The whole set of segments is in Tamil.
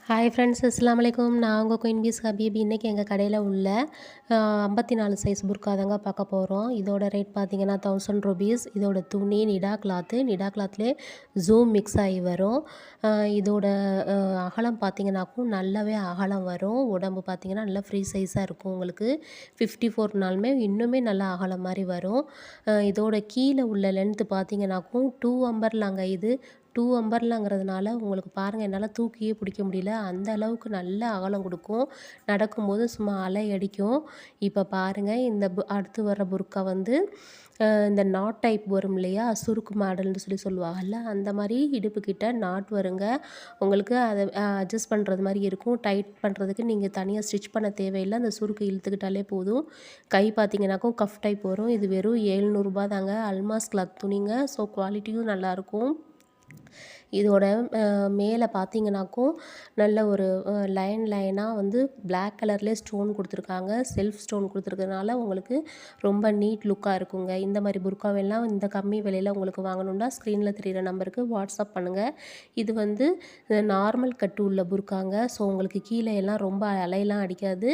ஹாய் ஃப்ரெண்ட்ஸ், அஸ்ஸலாமு அலைக்கும். நான் உங்கள் குயின் பீஸ் ஹபீபி. இன்றைக்கி எங்கள் கடையில் உள்ள 54 சைஸ் புர்கா தாங்க பார்க்க போகிறோம். இதோட ரேட் பார்த்தீங்கன்னா 1000 ரூபீஸ். இதோட துணி நிடா கிளாத்லேயே ஜூம் மிக்ஸ் ஆகி வரும். இதோட அகலம் பார்த்தீங்கன்னாக்கும் நல்லாவே அகலம் வரும். உடம்பு பார்த்தீங்கன்னா நல்லா ஃப்ரீ சைஸாக இருக்கும். உங்களுக்கு 54 நாளுமே இன்னுமே நல்லா அகலம் மாதிரி வரும். இதோட கீழே உள்ள லென்த்து பார்த்தீங்கன்னாக்கும் 2 அம்பர்லாங்க. இது 2 அம்பர்லாங்கிறதுனால உங்களுக்கு பாருங்கள், என்னால் தூக்கியே பிடிக்க முடியல. அந்த அளவுக்கு நல்ல அகலம் கொடுக்கும். நடக்கும்போது சும்மா அலை அடிக்கும். இப்போ பாருங்கள், இந்த அடுத்து வர்ற புர்கா வந்து இந்த நாட் டைப் வரும் இல்லையா, சுருக்கு மாடல்னு சொல்லுவாங்கள்ல, அந்த மாதிரி இடுப்புக்கிட்ட நாட் வருங்க. உங்களுக்கு அதை அட்ஜஸ்ட் பண்ணுறது மாதிரி இருக்கும். டைட் பண்ணுறதுக்கு நீங்கள் தனியாக ஸ்டிச் பண்ண தேவையில்லை. அந்த சுருக்கு இழுத்துக்கிட்டாலே போதும். கை பார்த்தீங்கன்னாக்கும் கஃப் டைப் வரும். இது வெறும் 700 தாங்க. அல்மாஸ் கிளாத் துணிங்க. ஸோ குவாலிட்டியும் நல்லாயிருக்கும். இதோட மேலே பார்த்தீங்கன்னாக்கும் நல்ல ஒரு லைனாக வந்து பிளாக் கலர்லேயே ஸ்டோன் கொடுத்துருக்காங்க. செல்ஃப் ஸ்டோன் கொடுத்துருக்கறதுனால உங்களுக்கு ரொம்ப நீட் லுக்காக இருக்குங்க. இந்த மாதிரி புர்காவெல்லாம் இந்த கம்மி விலையில் உங்களுக்கு வாங்கணுன்னா ஸ்க்ரீனில் தெரிகிற நம்பருக்கு வாட்ஸ்அப் பண்ணுங்கள். இது வந்து நார்மல் கட்டு உள்ள புர்காங்க. ஸோ உங்களுக்கு கீழே எல்லாம் ரொம்ப அலையெல்லாம் அடிக்காது.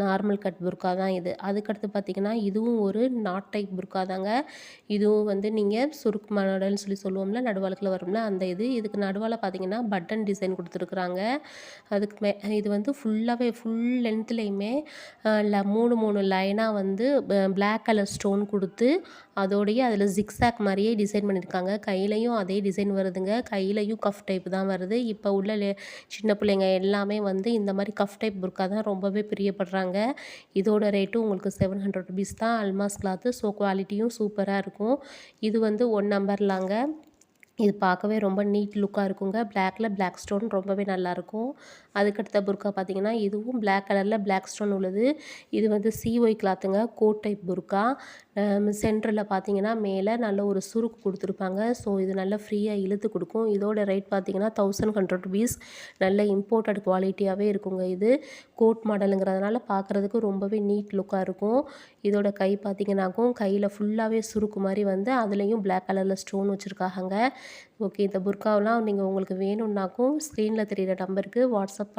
நார்மல் கட் புர்கா தான் இது. அதுக்கடுத்து பார்த்திங்கன்னா இதுவும் ஒரு நாட் டைப் புர்கா தாங்க. இதுவும் வந்து நீங்கள் சுருக்கு மாடல்னு சொல்லுவோம்ல, நடுவாளுக்கில் வரும்ல, அந்த இதுக்கு நடுவால் பார்த்தீங்கன்னா பட்டன் டிசைன் கொடுத்துருக்குறாங்க. அதுக்கு இது வந்து ஃபுல்லாகவே ஃபுல் லென்த்லேயுமே 3 லைனாக வந்து பிளாக் கலர் ஸ்டோன் கொடுத்து அதோடைய அதில் ஜிக்ஸாக் மாதிரியே டிசைன் பண்ணியிருக்காங்க. கையிலையும் அதே டிசைன் வருதுங்க. கையிலையும் கஃப் டைப் தான் வருது. இப்போ உள்ள சின்ன பிள்ளைங்க எல்லாமே வந்து இந்த மாதிரி கஃப் டைப் புர்கா தான் ரொம்பவே பிரியப்படுறாங்க. இதோட ரேட்டும் உங்களுக்கு 700 ரூபீஸ் தான். அல்மாஸ் கிளாத்து. ஸோ குவாலிட்டியும் சூப்பராக இருக்கும். இது வந்து 1 நம்பர்லாங்க. இது பார்க்கவே ரொம்ப நீட் லுக்காக இருக்குங்க. பிளாக் ஸ்டோன் ரொம்பவே நல்லாயிருக்கும். அதுக்கடுத்த புர்கா பார்த்திங்கன்னா இதுவும் பிளாக் கலரில் பிளாக் ஸ்டோன் உள்ளது. இது வந்து CY கிளாத்துங்க. கோட் டைப் புர்கா. சென்டரில் பார்த்தீங்கன்னா மேலே நல்ல ஒரு சுருக்கு கொடுத்துருப்பாங்க. ஸோ இது நல்லா ஃப்ரீயாக இழுத்து கொடுக்கும். இதோட ரேட் பார்த்தீங்கன்னா 1100 ரூபீஸ். நல்ல இம்போர்ட்டட் குவாலிட்டியாகவே இருக்குங்க. இது கோட் மாடலுங்கிறதுனால பார்க்குறதுக்கு ரொம்பவே நீட் லுக்காக இருக்கும். இதோட கை பார்த்தீங்கன்னாக்கும் கையில் ஃபுல்லாகவே சுருக்கு மாதிரி வந்து அதுலேயும் பிளாக் கலரில் ஸ்டோன் வச்சுருக்காங்க. ஓகே, இந்த புர்காவெலாம் நீங்கள் உங்களுக்கு வேணும்னாக்கும் ஸ்க்ரீனில் தெரிகிற நம்பருக்கு வாட்ஸ்அப்